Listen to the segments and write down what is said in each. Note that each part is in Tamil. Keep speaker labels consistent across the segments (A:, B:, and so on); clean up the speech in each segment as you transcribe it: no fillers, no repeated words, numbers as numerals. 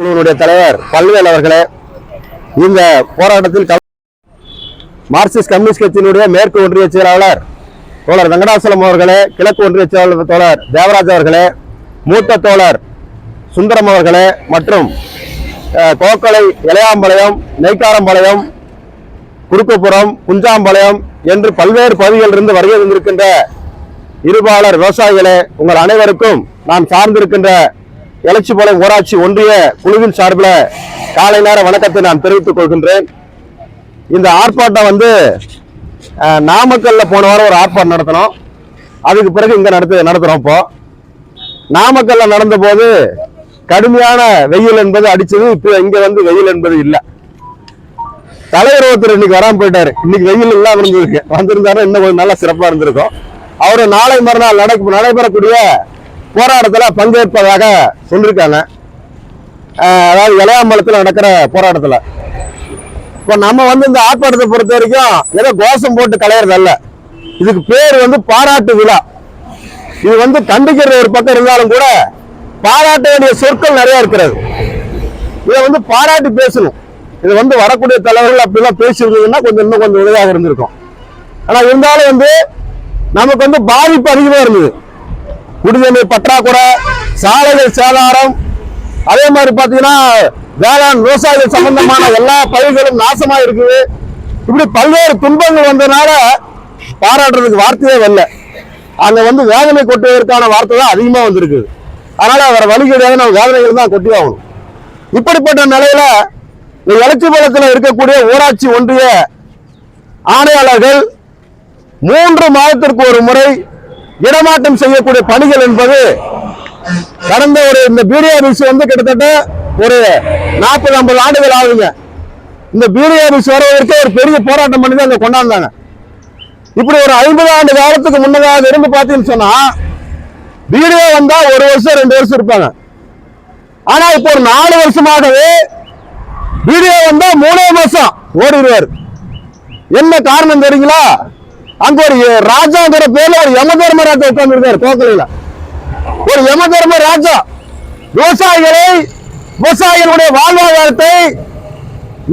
A: குழுவினுடைய தலைவர் பல்வேல் அவர்களே, இந்த போராட்டத்தில் மார்க்சிஸ்ட் கம்யூனிஸ்ட் கட்சியினுடைய மேற்கு ஒன்றிய செயலாளர் தோழர் வெங்கடாசலம் அவர்களே, கிழக்கு ஒன்றிய செயலாளர் தோழர் தேவராஜ் அவர்களே, மூத்த தோழர் சுந்தரம் அவர்களே மற்றும் கோக்கலை, இளையாம்பாளையம், நெய்க்காரம்பாளையம், குறுக்குப்புறம், குஞ்சாம்பாளையம் என்று பல்வேறு பகுதிகளிலிருந்து வருகை வந்திருக்கின்ற இருபாளர் விவசாயிகளே, உங்கள் அனைவருக்கும் நாம் சார்ந்திருக்கின்ற எலச்சிபாளையம் ஊராட்சி ஒன்றிய குழுவின் சார்பில் காலை நேர வணக்கத்தை நான் தெரிவித்துக் கொள்கின்றேன். இந்த ஆர்ப்பாட்டம் நாமக்கல்ல போன வாரம் ஒரு ஆர்ப்பாட்டம் நடத்தினோம். அதுக்கு பிறகு இங்க நடத்துறோம். இப்போ நாமக்கல்ல நடந்த போது கடுமையான வெயில் என்பது அடிச்சது. இப்ப இங்க வெயில் என்பது இல்லை. தலைவர் ஒருத்தர் இன்னைக்கு வராம போயிட்டாரு. இன்னைக்கு வெயில் இல்லாம இருந்திருக்கு. வந்திருந்தாரு இன்னும் கொஞ்சம் நல்லா சிறப்பா இருந்திருக்கும். அவரு நாளை மறுநாள் நடைபெறக்கூடிய போராட்டத்தில் பங்கேற்பதாக சொல்லியிருக்காங்க. அதாவது இளையாம்பாளையத்தில் நடக்கிற போராட்டத்தில். இப்ப நம்ம இந்த ஆர்ப்பாட்டத்தை பொறுத்த வரைக்கும் ஏதோ கோஷம் போட்டு கலையறது அல்ல. இதுக்கு பேர் பாராட்டு விழா. இது கண்டிக்கிற ஒரு பக்கம் இருந்தாலும் கூட பாராட்ட வேண்டிய சொற்கள் நிறைய இருக்கிறது. இதை பாராட்டி பேசணும். இது வரக்கூடிய தலைவர்கள் அப்படிலாம் பேசியிருந்ததுன்னா இன்னும் கொஞ்சம் உதவியாக இருந்திருக்கும். ஆனா இருந்தாலும் நமக்கு பாதிப்பு அதிகமா இருந்தது. குடிநீர் பற்றாக்குறை, சாலைகள் சேதாரம், அதே மாதிரி பாத்தீங்கன்னா வேளாண் விவசாயிகள் சம்பந்தமான எல்லா பயிர்களும் நாசமா இருக்குது. இப்படி பல்வேறு துன்பங்கள் வந்ததுனால பாராட்டுறதுக்கு வார்த்தையே வரல. அங்க வேதனை கொட்டுவதற்கான வார்த்தை தான் அதிகமா வந்திருக்குது. அதனால வேற வழி கிடையாது, நம்ம வேதனைகள் தான் கொட்டி ஆகணும். இப்படிப்பட்ட நிலையில எலச்சிபாளையத்தில் இருக்கக்கூடிய ஊராட்சி ஒன்றிய ஆணையாளர்கள் 3 மாதத்திற்கு ஒரு முறை இடமாற்றம் செய்யக்கூடிய பணிகள் என்பது கடந்த இந்த பிடிஓ ஆபீஸ் கிட்டத்தட்ட ஒரு 40-50 ஆண்டுகள் ஆகுங்க. இந்த பிடிஓ ஆபீஸ் வருவதற்கு ஒரு பெரிய போராட்டம் பண்ணி தான் கொண்டாந்தாங்க. இப்படி ஒரு 50 ஆண்டு காலத்துக்கு முன்னதாக இருந்து பார்த்தீங்கன்னு சொன்னா பிடிஓ வந்தா 1 வருஷம் 2 வருஷம் இருப்பாங்க. ஆனா இப்போ ஒரு 4 வருஷமாகவே பிடிஓ வந்தா 3 மாசம் ஓடிடுவார். என்ன காரணம் தெரியுங்களா? அங்க ஒரு ராஜாங்கிற பேர்ல ஒரு யமதர்மராஜா உட்கார்ந்து இருக்காரு. கோக்கலையில ஒரு யமதர்ம ராஜா விவசாயிகளுடைய வாழ்வாதாரத்தை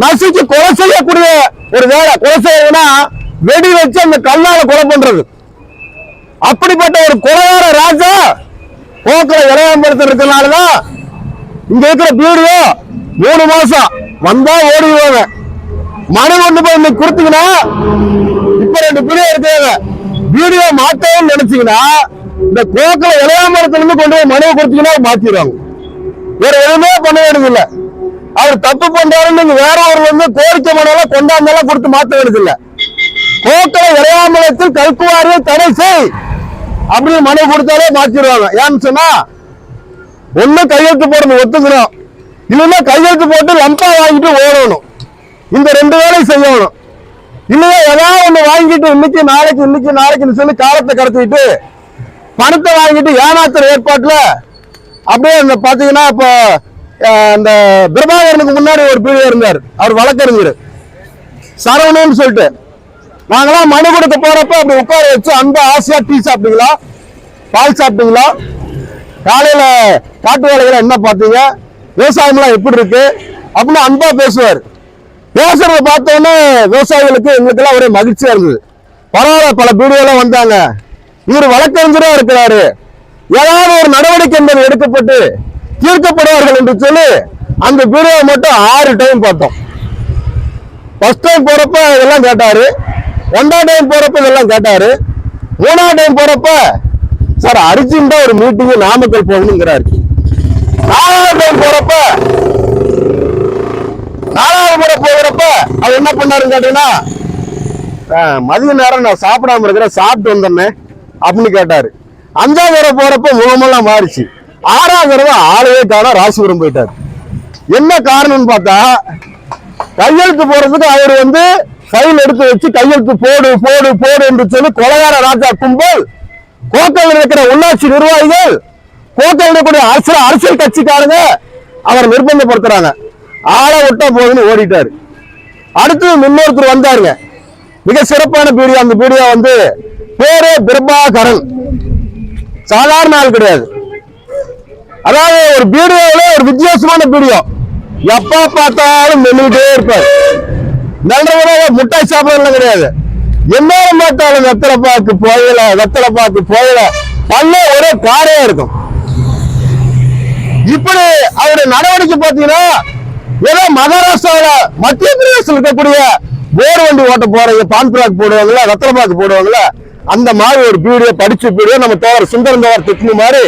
A: நசுக்கி கொலை செய்யக்கூடிய ஒரு வேலை. கொலை செய்யணும்னா வெடி வச்சு அந்த கல்லால கொலை பண்றது. அப்படிப்பட்ட ஒரு கொலையார ராஜா கோக்கலை இளையாம்பாளையத்தில் இருக்கிறதுனாலதான் இங்க இருக்கிற பிடிஓ 3 மாசம் வந்தா ஓடிடுவாங்க. மனு கொண்டு போய் இன்னைக்கு கொடுத்தீங்கன்னா இப்ப 2 பிடிஓ இருக்காங்க. பிடிஓ மாத்தவும் நினைச்சீங்கன்னா இந்த கோக்கலை இளையாம்பாளையத்திலிருந்து கொண்டு போய் மனுவை கொடுத்தீங்கன்னா மாத்திடுவாங்க. வேற எதுவுமே பண்ண வேண்டியதில்லை. அவர் தப்பு பண்றாருன்னு வேற ஒரு கோரிக்கை மனெல்லாம் கொண்டாந்தாலும் கொடுத்து மாத்த வேண்டியதில்லை. கோக்கலை இளையாம்பாளையத்தில் கல்குவாரியை தடை செய் அப்படின்னு மனு கொடுத்தாலே மாத்திடுவாங்க. ஏன்னு சொன்னா ஒண்ணு கையெழுத்து போடுறது ஒத்துக்கணும், இல்லைன்னா கையெழுத்து போட்டு லம்பா வாங்கிட்டு ஓடணும். இந்த 2 வேலை செய்யணும். இல்லையா ஏதாவது ஒண்ணு வாங்கிட்டு இன்னைக்கு நாளைக்குன்னு சொல்லி காலத்தை கடத்திட்டு பணத்தை வாங்கிட்டு ஏமாத்துற ஏற்பாட்டுல அப்படியே பாத்தீங்கன்னா இப்ப இந்த பிரபாகரனுக்கு முன்னாடி ஒரு பிடிஓ இருந்தார். அவர் வழக்கறிஞர் சரவணன்னு சொல்லிட்டு நாங்களாம் மனு கொடுக்க போறப்ப அப்படி உட்கார வச்சு அந்த ஆசையா டீ சாப்பிட்டீங்களா, பால் சாப்பிட்டீங்களா, காலையில காட்டு வேலைகளை என்ன பார்த்தீங்க, விவசாயம்லாம் எப்படி இருக்கு அப்படின்னு அன்பா பேசுவார். பேசுறத பார்த்தோன்னே விவசாயிகளுக்கு எங்களுக்கெல்லாம் ஒரே மகிழ்ச்சியா இருந்தது. பரவாயில்ல, பல பிடிஓலாம் வந்தாங்க, இவர் வழக்கறிஞரா இருக்கிறாரு, ஏதாவது ஒரு நடவடிக்கை என்பது எடுக்கப்பட்டு தீர்க்கப்படுவார்கள் என்று சொல்லி அந்த பிடிஓ மட்டும் 6 டைம் பார்த்தோம். ஃபர்ஸ்ட் டைம் போறப்ப இதெல்லாம் கேட்டாரு, 2ஆம் டைம் போறப்ப இதெல்லாம் கேட்டாரு, 3ஆம் டைம் போறப்ப சார் அர்ஜென்ட்டா ஒரு மீட்டிங் நாமக்கல் போகணுங்கிறாரு. 4ஆவது டைம் போறப்ப அவர் என்ன பண்ணாருன்னு கேட்டீங்கன்னா மதிய நேரம் நான் சாப்பிடாம இருக்கிறேன், சாப்பிட்டு வந்தேன் அப்படின்னு கேட்டாரு. 5ஆவது தடவை போறப்ப முகமெல்லாம் மாறிச்சு. 6ஆவது தடவை ஆளவே காணோம், ராசிபுரம் போயிட்டாரு. என்ன காரணம்னு பார்த்தா கையெழுத்து போறதுக்கு அவர் ஃபைல் எடுத்து வச்சு கையெழுத்து போடு போடு போடு என்று சொல்லி கொலைகார ராஜா கும்பல், கோக்கையில் இருக்கிற உள்ளாட்சி நிர்வாகிகள், கோக்கையில் இருக்கக்கூடிய அரசியல் கட்சிக்காரங்க அவரை நிர்பந்தப்படுத்துறாங்க. ஆளை விட்டா போதுன்னு ஓடிட்டாரு. அடுத்து இன்னொருத்தர் வந்தாருங்க, மிக சிறப்பான பிடிஓ. அந்த பிடிஓ பேரு பிரபாகரன். சாதாரண ஆள் கிடையாது. அதாவது ஒரு பிடிஓல ஒரு வித்தியாசமான பிடிஓ. எப்ப பார்த்தாலும் மென்னுட்டே இருப்பார். நல்ல முட்டாய் சாப்பிடலாம் கிடையாது. என்ன பார்த்தாலும் வெத்தலைப்பாக்கு போயல பல்ல ஒரே காரையா இருக்கும். இப்படி அவருடைய நடவடிக்கை பார்த்தீங்கன்னா ஏதோ மகாராஷ்டிராவில மத்திய பிரதேசத்தில் இருக்கக்கூடிய போர் வண்டி ஓட்ட போறவங்க பான் பிராக் போடுவாங்களா, வெத்தலைப்பாக்கு போடுவாங்களா, அந்த மாதிரி ஒரு வீடியோ படிச்ச வீடியோ நம்ம தோழர் சுந்தரம் தோழர் திட்டின மாதிரி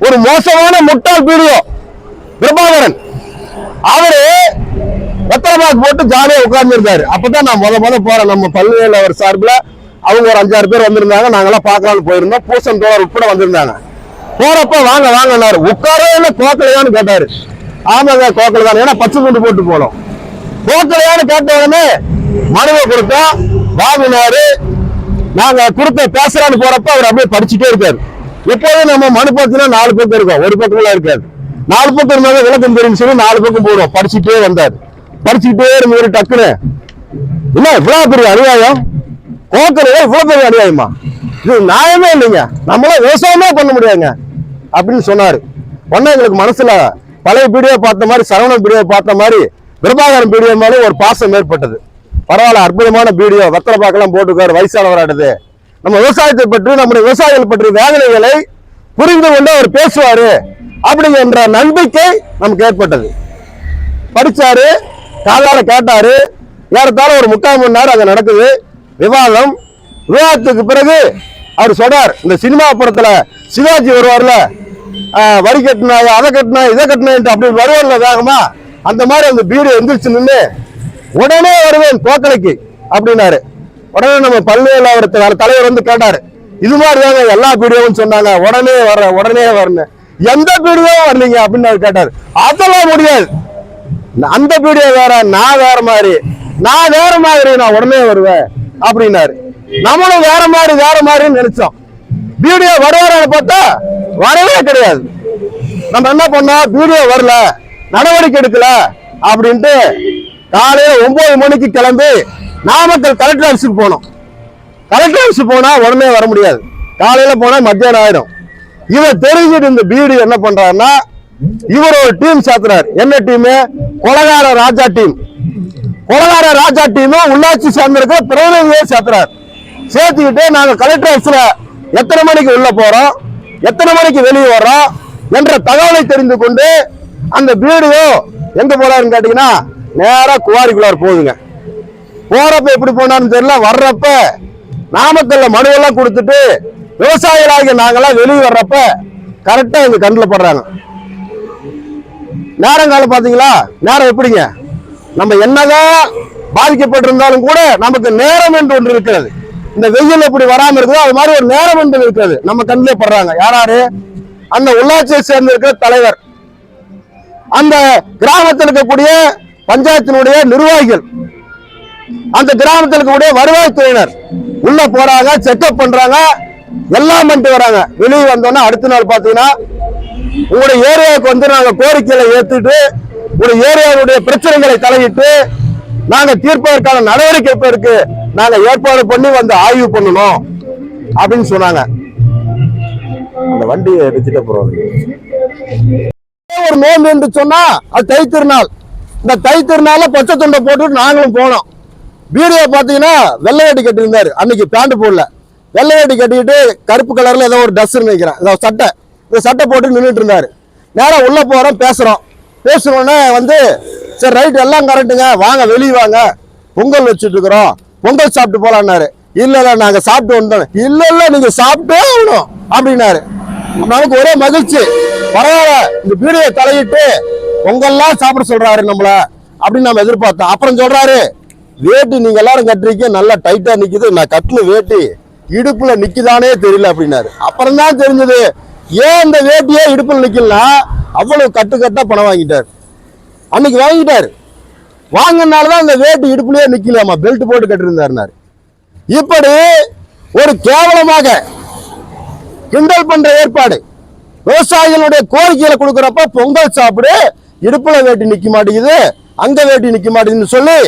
A: ஒரு மோசமான முட்டாள் வீடியோ. பிரபாகரன் அவரு வெத்தலைப்பாக்கு போட்டு ஜாலியா உட்கார்ந்து இருந்தாரு. அப்பதான் நான் முத போறேன். நம்ம பல்வேறு அவர் சார்பில் அவங்க ஒரு 5-6 பேர் வந்திருந்தாங்க. நாங்கெல்லாம் பார்க்கலாம்னு போயிருந்தோம். பூசன் தோழர் உட்பட வந்திருந்தாங்க. போறப்ப வாங்க வாங்கினாரு. உட்காரவே கோக்கலையான்னு கேட்டாரு. ஆமாங்க கோக்கலை தான், ஏன்னா பச்சை துண்டு போட்டு போனோம். கோக்கலையான்னு கேட்ட உடனே மனுவை கொடுத்தோம், வாங்கினாரு. நாங்க கொடுத்த பேசுறான்னு போறப்ப அவர் அப்படியே படிச்சுட்டே இருக்காரு. எப்போதும் நம்ம மனு பார்த்தீங்கன்னா 4 பக்கம் இருக்கும், ஒரு பக்கம்லாம் இருக்காது. 4 பக்கம் இருந்தாலும் விளக்கம் தெரியும் சொல்லி 4 பக்கம் போடுவோம். படிச்சுட்டே வந்தாரு. படிச்சுக்கிட்டே இருந்த டக்குன்னு இல்ல இவ்வளவு பெரிய அநியாயம், கோக்கலையா இவ்வளவு பெரிய அநியாயமா, இது நியாயமே இல்லைங்க, நம்மளால விவசாயமே பண்ண முடியாதுங்க அப்படின்னு சொன்னாரு. உடனே எங்களுக்கு மனசுல பழைய வீடியோ பார்த்த மாதிரி, சரவணன் வீடியோ பார்த்த மாதிரி, பிரபாகரன் வீடியோ மேலே ஒரு பாசம் ஏற்பட்டது. பரவாயில்ல, அற்புதமான வீடியோ, வெத்தலை பாக்கெல்லாம் போட்டுக்காரு, வயசானவராடுது, நம்ம விவசாயத்தை பற்றி நம்முடைய விவசாயிகள் பற்றி வேதனைகளை புரிந்து கொண்டு அவர் பேசுவாரு அப்படிங்கிற நம்பிக்கை நமக்கு ஏற்பட்டது. படிச்சாரு, காதால கேட்டாரு. ஏறத்தாழ ஒரு 3/4 மணி நேரம் அங்க நடக்குது விவாதம். விவாதத்துக்கு பிறகு அவர் சொல்றார், இந்த சினிமா படத்துல சிவாஜி வருவார்ல, வரி கட்டினா அதை கட்டினா இதை கட்டினா அப்படி வருவார்ல வேகமா, அந்த மாதிரி அந்த வீடியோ எந்திரிச்சு நின்று உடனே வருவேன் கோக்கலைக்கு அப்படின்னாரு. உடனே நம்ம பல்வேறு அவர் தலைவர் வந்து கேட்டாரு, இது மாதிரி தாங்க எல்லா வீடியோவும் சொன்னாங்க, உடனே வரணும், எந்த வீடியோவும் வரலீங்க அப்படின்னு அவர் கேட்டாரு. அதெல்லாம் முடியாது, அந்த வீடியோ வேற, நான் வேற மாதிரி, நான் உடனே வருவேன் அப்படின்னாரு. நம்மளும் வேற மாதிரின்னு நினைச்சோம். வீடியோ வருவாரான்னு பார்த்தா வரவே கிடையாது. நம்ம என்ன பண்ணோம், வீடியோ வரல, நடவடிக்கை எடுக்கல அப்படின்ட்டு காலையில 9 மணிக்கு கிளம்பி நாமக்கல் கலெக்டர் ஆஃபீஸுக்கு போனோம். கலெக்டர் ஆஃபீஸ் போனா உடனே வர முடியாது, காலையில போனா மத்தியானம் ஆயிடும். இவர் தெரிஞ்சுட்டு இந்த வீடியோ என்ன பண்றாருன்னா, இவர் ஒரு டீம் சேர்த்துறாரு. என்ன டீம்? கொலகார ராஜா டீம். கொலகார ராஜா டீம் உள்ளாட்சி சேர்ந்திருக்கிற பிரதிநிதியை சேர்த்துறாரு. சேர்த்துக்கிட்டு நாங்க கலெக்டர் ஆஃபீஸ்ல எத்தனை மணிக்கு உள்ள போறோம், எத்தனை மணிக்கு வெளியே வர்றோம் என்ற தகவலை தெரிந்து கொண்டு அந்த வீடியோ எங்க போறாருன்னு கேட்டீங்கன்னா நேரா குவாரிக்குள்ளார் போகுதுங்க. போறப்ப எப்படி போனான்னு தெரியல, வர்றப்ப நாமக்கல்ல மனுவெல்லாம் கொடுத்துட்டு விவசாயிகளாகிய நாங்கெல்லாம் வெளியே வர்றப்ப கரெக்டா எங்க கண்ணில் படுறாங்க. நேரங்காலம் பாத்தீங்களா, நேரம் எப்படிங்க, நம்ம என்னதான் பாதிக்கப்பட்டிருந்தாலும் கூட நமக்கு நேரம் என்று ஒன்று இருக்கிறது. இந்த வெயில் எப்படி வராம இருக்குதோ அது மாதிரி ஒரு நேரம் என்று இருக்கிறது, நம்ம கண்ணிலே படுறாங்க. யாராரு? அந்த உள்ளாட்சியை சேர்ந்து இருக்கிற தலைவர், அந்த கிராமத்தில் இருக்கக்கூடிய பஞ்சாயத்தினுடைய நிர்வாகிகள், அந்த கிராமத்தில் இருக்கக்கூடிய வருவாய்த்துறையினர் உள்ள போறாங்க, செக்அப் பண்றாங்க, எல்லாம் பண்ணிட்டு வராங்க. வெளியே வந்தோன்னா அடுத்த நாள் பாத்தீங்கன்னா உங்களுடைய ஏரியாவுக்கு வந்து நாங்க கோரிக்கைகளை ஏத்துட்டு உங்களுடைய ஏரியாவுடைய பிரச்சனைகளை தலையிட்டு நாங்க தீர்ப்பதற்கான நடவடிக்கை இருக்கு, நாங்க ஏற்பாடு பண்ணி வந்து ஆய்வு பண்ணணும் அப்படின்னு சொன்னாங்க. அந்த வண்டியை எடுத்துட்டு போறோம். ஒரு நோன்பு என்று சொன்னா அது தை திருநாள். இந்த தை திருநாள பச்சை துண்டை போட்டு நாங்களும் போனோம். வீடியோ பாத்தீங்கன்னா வெள்ளை வேட்டி கட்டி இருந்தாரு, அன்னைக்கு பேண்ட் போடல, வெள்ளை வேட்டி கட்டிக்கிட்டு கருப்பு கலர்ல ஏதோ ஒரு ட்ரெஸ் நினைக்கிறேன், ஏதோ சட்டை, இந்த சட்டை போட்டு நின்றுட்டு இருந்தாரு. நேரம் உள்ள போறோம், பேசுறோன்னே வந்து சரி ரைட் எல்லாம் கரெக்டுங்க, வாங்க வெளியே வாங்க, பொங்கல் வச்சுட்டு இருக்கிறோம், பொங்கல் சாப்பிட்டு போலான்னாரு. இல்ல நாங்க சாப்பிட்டு வந்தோம். இல்ல நீங்க சாப்பிட்டே ஆகணும் அப்படின்னாரு. நமக்கு ஒரே மகிழ்ச்சி, பரவாயில்ல இந்த வீடியோ தலையிட்டு பொங்கல்லாம் சாப்பிட சொல்றாரு நம்மள அப்படின்னு நம்ம எதிர்பார்த்தோம். அப்புறம் சொல்றாரு, வேட்டி நீங்க எல்லாரும் கட்டுறீங்க, நல்லா டைட்டா நிக்குது, நான் கட்டுன வேட்டி இடுப்புல நிக்குதானே தெரியல அப்படின்னாரு. அப்புறம் தான் தெரிஞ்சது ஏன் இந்த வேட்டியே இடுப்புல நிக்கலன்னா அவ்வளவு கட்டுக்கட்டா பணம் வாங்கிட்டாரு. அன்னைக்கு வாங்கிட்டாரு, வாங்கினால்தான் இந்த வேட்டி இடுப்புலயே நிக்கலாமா, பெல்ட் போட்டு கட்டிருந்தாருனாரு. இப்படி ஒரு கேவலமாக கிண்டல் பண்ற ஏற்பாடு, விவசாயிகளுடைய கோரிக்கைகளை கொடுக்கறப்ப பொங்கல் சாப்பிடு, இடுப்புல வேட்டி நிக்க மாட்டேங்குது, அங்க வேட்டி நிக்க மாட்டேங்குதுன்னு சொல்லி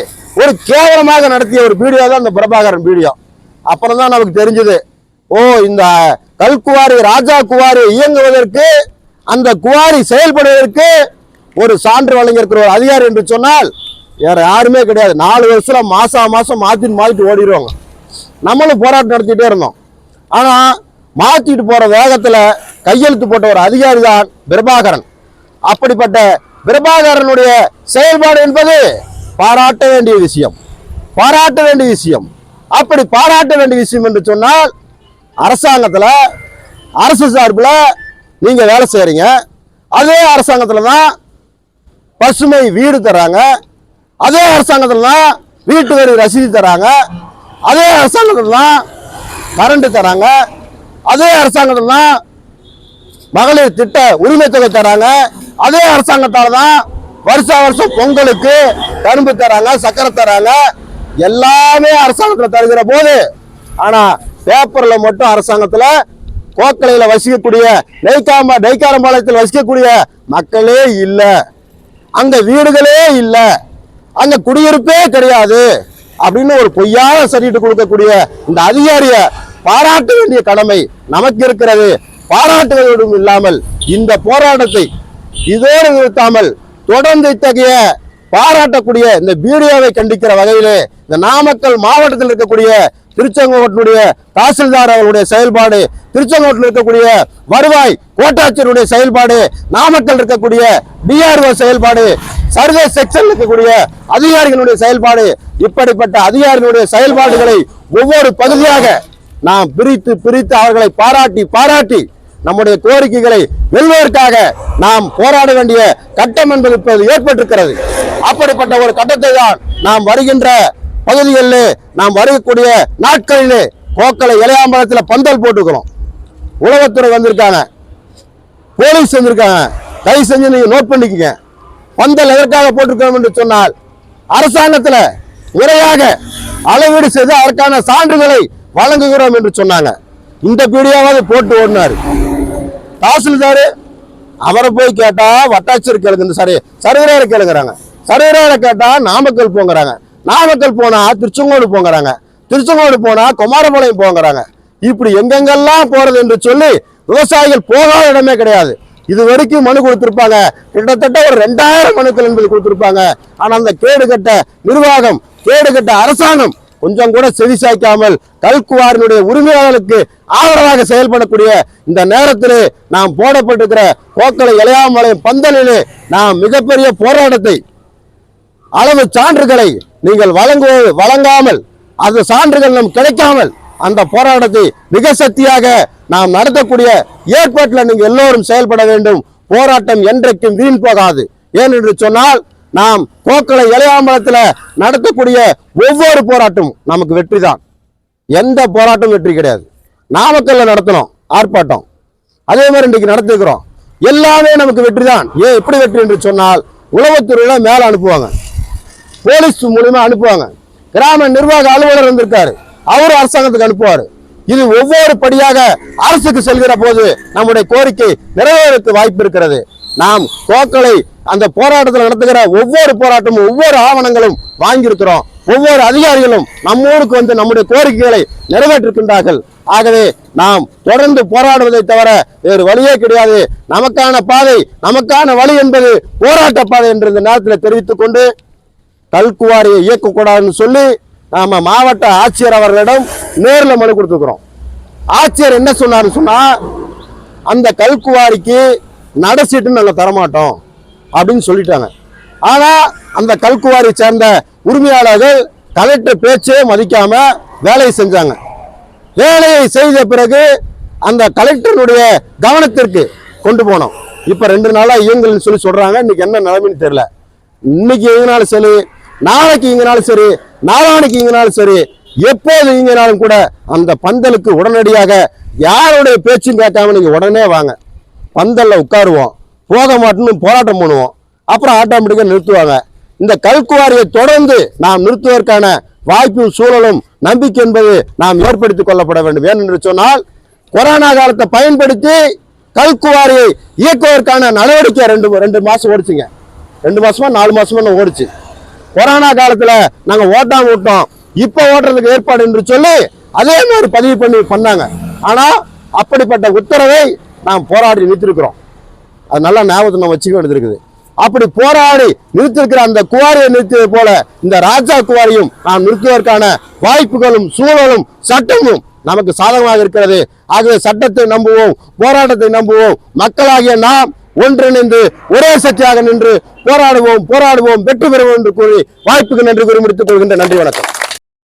A: ஒரு கேவலமாக நடத்திய ஒரு வீடியோ தான் இந்த பிரபாகரன் வீடியோ. அப்புறம் தான் நமக்கு தெரிஞ்சது, ஓ இந்த கல்குவாரி ராஜா குவாரி இயங்குவதற்கு, அந்த குவாரி செயல்படுவதற்கு
B: ஒரு சான்று வழங்கியிருக்கிற ஒரு அதிகாரி என்று சொன்னால் வேற யாருமே கிடையாது. 4 வருஷத்துல மாசம் மாத்திட்டு ஓடிடுவாங்க. நம்மளும் போராட்டம் நடத்திட்டே இருந்தோம். ஆனா மாத்திட்டு போற வேகத்துல கையெழுத்து போட்ட ஒரு அதிகாரி தான் பிரபாகரன். அப்படிப்பட்ட பிரபாகரனுடைய செயல்பாடு என்பது பாராட்ட வேண்டிய விஷயம். அப்படி பாராட்ட வேண்டிய விஷயம் என்று சொன்னால், அரசாங்கத்துல அரசு சார்பில் நீங்க வேலை செய்யறீங்க. அதே அரசாங்கத்துல தான் பசுமை வீடு தராங்க, அதே அரசாங்கத்துல தான் வீட்டு வரி ரசீது தராங்க, அதே அரசாங்கத்துல தான் கரண்ட் தராங்க, அதே அரசாங்கத்துல தான் மகளிர் திட்ட உரிமை தொகை தராங்க, அதே அரசாங்கத்தால தான் வருஷம் பொங்கலுக்கு கரும்பு தராங்க, சக்கரை தராங்க. எல்லாமே அரசாங்கத்துல தருகிற போது, ஆனா பேப்பர்ல மட்டும் அரசாங்கத்துல கோக்கலையில வசிக்கக்கூடிய நெய்க்காரம்பாளையத்தில் வசிக்கக்கூடிய மக்களே இல்ல, அங்க வீடுகளே இல்ல, அங்க குடியிருப்பே கிடையாது அப்படின்னு ஒரு பொய்யான சர்டிஃபிகேட் கொடுக்கக்கூடிய இந்த அதிகாரிய பாராட்ட வேண்டிய கடமை நமக்கு இருக்கிறது. பாராட்டுவதும் இல்லாமல் இந்த போராட்டத்தை இதோடு நிறுத்தாமல் தொடர்ந்து இத்தகைய பாராட்டக்கூடிய இந்த வீடியோவை கண்டிக்கிற வகையிலே இந்த நாமக்கல் மாவட்டத்தில் இருக்கக்கூடிய திருச்செங்கோட்டினுடைய தாசில்தார் அவர்களுடைய செயல்பாடு, திருச்செங்கோட்டில் இருக்கக்கூடிய வருவாய் கோட்டாட்சியருடைய செயல்பாடு, நாமக்கல் இருக்கக்கூடிய டிஆர்ஓ செயல்பாடு, சர்வே செக்ஷன் இருக்கக்கூடிய அதிகாரிகளுடைய செயல்பாடு, இப்படிப்பட்ட அதிகாரிகளுடைய செயல்பாடுகளை ஒவ்வொரு பகுதியாக நாம் பிரித்து அவர்களை பாராட்டி நம்முடைய கோரிக்கைகளை வெல்வதற்காக நாம் போராட வேண்டிய கட்டம் என்பது இப்போது ஏற்பட்டிருக்கிறது. அப்படிப்பட்ட ஒரு கட்டத்தை தான் நாம் வருகின்ற பகுதிகளில், நாம் வரக்கூடிய நாட்களிலே கோக்கலை இளையாம்பலத்தில் பந்தல் போட்டுக்கிறோம். உளவுத்துறை வந்திருக்காங்க, போலீஸ் வந்திருக்காங்க, தயவு செஞ்சு நீங்க நோட் பண்ணிக்கங்க. பந்தல் எதற்காக போட்டிருக்கோம் என்று சொன்னால், அரசாங்கத்தில் முறையாக அளவீடு செய்து அதற்கான சான்றுகளை வழங்குகிறோம் என்று சொன்னாங்க. இந்த வீடியோவாவது போட்டு ஓடினாரு தாசில்தாரு. அவரை போய் கேட்டா வட்டாட்சியர் கேளுங்க, சர்வேரை கேளுங்கிறாங்க, சர்வேரை கேட்டா நாமக்கல் போங்கிறாங்க, நாமக்கல் போனா திருச்செங்கோடு போங்கிறாங்க, திருச்செங்கோடு போனா குமாரபாளையம் போங்கிறாங்க. இப்படி எங்கெங்கெல்லாம் போறது என்று சொல்லி விவசாயிகள் போகாத இடமே கிடையாது. இது வரைக்கும் மனு கொடுத்திருப்பாங்க, கிட்டத்தட்ட ஒரு 2000 மனுக்கள் என்பது கொடுத்திருப்பாங்க. ஆனா அந்த கேடுகட்ட நிர்வாகம், கேடுகட்ட அரசாங்கம் கொஞ்சம் கூட செவி சாய்க்காமல் கல்குவாரினுடைய உரிமையாளர்களுக்கு ஆதரவாக செயல்படக்கூடிய இந்த நேரத்திலே நாம் போடப்பட்டிருக்கிற கோக்கலை இளையாம்பாளையம் பந்தலிலே நாம் மிகப்பெரிய போராட்டத்தை, அளவு சான்றுகளை நீங்கள் வழங்காமல், அந்த சான்றுகள் நம் கிடைக்காமல் அந்த போராட்டத்தை மிக சக்தியாக நாம் நடத்தக்கூடிய ஏற்பாட்டில் நீங்கள் எல்லோரும் செயல்பட வேண்டும். போராட்டம் என்றைக்கும் வீண் போகாது. ஏனென்று சொன்னால், நாம் கோக்கலை இளையாம்பலத்தில் நடத்தக்கூடிய ஒவ்வொரு போராட்டமும் நமக்கு வெற்றி தான். எந்த போராட்டம் வெற்றி கிடையாது. நாமக்கல்ல நடத்தணும் ஆர்ப்பாட்டம், அதே மாதிரி இன்றைக்கு நடத்திருக்கிறோம், எல்லாமே நமக்கு வெற்றி தான். ஏன் எப்படி வெற்றி என்று சொன்னால், உளவுத்துறையில மேல அனுப்புவாங்க, போலீஸ் மூலியமா அனுப்புவாங்க, கிராம நிர்வாக அலுவலர் வந்திருக்காரு, அவரும் அரசாங்கத்துக்கு அனுப்புவாரு. இது ஒவ்வொரு படியாக அரசுக்கு செல்கிற போது நம்முடைய கோரிக்கை நிறைவேறக்கு வாய்ப்பு இருக்கிறது. நாம் கோக்கலை அந்த போராட்டத்தில் நடத்துகிற ஒவ்வொரு போராட்டமும் ஒவ்வொரு ஆவணங்களும் வாங்கியிருக்கிறோம். ஒவ்வொரு அதிகாரிகளும் நம்ம ஊருக்கு வந்து நம்முடைய கோரிக்கைகளை நிறைவேற்றிருக்கின்றார்கள். ஆகவே நாம் தொடர்ந்து போராடுவதை தவிர வேறு வழியே கிடையாது. நமக்கான பாதை, நமக்கான வழி என்பது போராட்ட பாதை என்று இந்த நேரத்தில் தெரிவித்துக் கொண்டு, கல்குவாரியை இயக்கக்கூடாதுன்னு சொல்லி நாம மாவட்ட ஆட்சியர் அவர்களிடம் நேரில் மனு கொடுத்துக்கிறோம். ஆட்சியர் என்ன சொன்னாருன்னு சொன்னா, அந்த கல்குவாரிக்கு நடசீட்டு நாங்கள் தரமாட்டோம் அப்படின்னு சொல்லிட்டாங்க. ஆனா அந்த கல்குவாரி சேர்ந்த உரிமையாளர்கள் கலெக்டர் பேச்சே மதிக்காம வேலையை செஞ்சாங்க. வேலையை செய்த பிறகு அந்த கலெக்டருடைய கவனத்திற்கு கொண்டு போனோம். இப்ப 2 நாளா இயங்கல்னு சொல்லி சொல்றாங்க. இன்னைக்கு என்ன நிலைமைன்னு தெரியல. இன்னைக்கு இயங்கினாலும் சரி, நாளைக்கு இயங்கினாலும் சரி, நாளானைக்கு இயங்கினாலும் சரி, எப்போது இயங்கினாலும் கூட அந்த பந்தலுக்கு உடனடியாக யாருடைய பேச்சும் கேட்காம நீங்க உடனே வாங்க, பந்தல்ல உட்காருவோம், போக மாட்டோம்னு போராட்டம் பண்ணுவோம், அப்புறம் ஆட்டோமேட்டிக்கா நிறுத்துவாங்க. இந்த கல்குவாரியை தொடர்ந்து நாம் நிறுத்துவதற்கான வாய்ப்பும் சூழலும் நம்பிக்கை என்பது நாம் ஏற்படுத்திக் கொள்ளப்பட வேண்டும். ஏனென்று சொன்னால், கொரோனா காலத்தை பயன்படுத்தி கல்குவாரியை இயக்குவதற்கான நடவடிக்கை 2 மாசம் ஓடிச்சுங்க. 2 மாசமா 4 மாசமா ஓடிச்சு. கொரோனா காலத்துல நாங்க ஓட்டாம விட்டோம், இப்ப ஓட்டுறதுக்கு ஏற்பாடு என்று சொல்லி அதே மாதிரி பதிவு பண்ணாங்க. ஆனா அப்படிப்பட்ட உத்தரவை நாம் போராடி நிறுத்திருக்கிறோம். அது நல்லா ஞாபகத்தை நம்ம வச்சுக்க வேண்டியது இருக்குது. அப்படி போராடி நிறுத்திருக்கிற அந்த குவாரியை நிறுத்தியது போல இந்த ராஜா குவாரியும் நாம் நிறுத்துவதற்கான வாய்ப்புகளும் சூழலும் சட்டமும் நமக்கு சாதகமாக இருக்கிறது. ஆகவே சட்டத்தை நம்புவோம், போராட்டத்தை நம்புவோம். மக்களாகிய நாம் ஒன்றிணைந்து ஒரே சக்தியாக நின்று போராடுவோம், வெற்றி பெறுவோம் என்று கூறி வாய்ப்புக்கு நன்றி கூறி முடித்துக் கொள்கின்ற. நன்றி, வணக்கம்.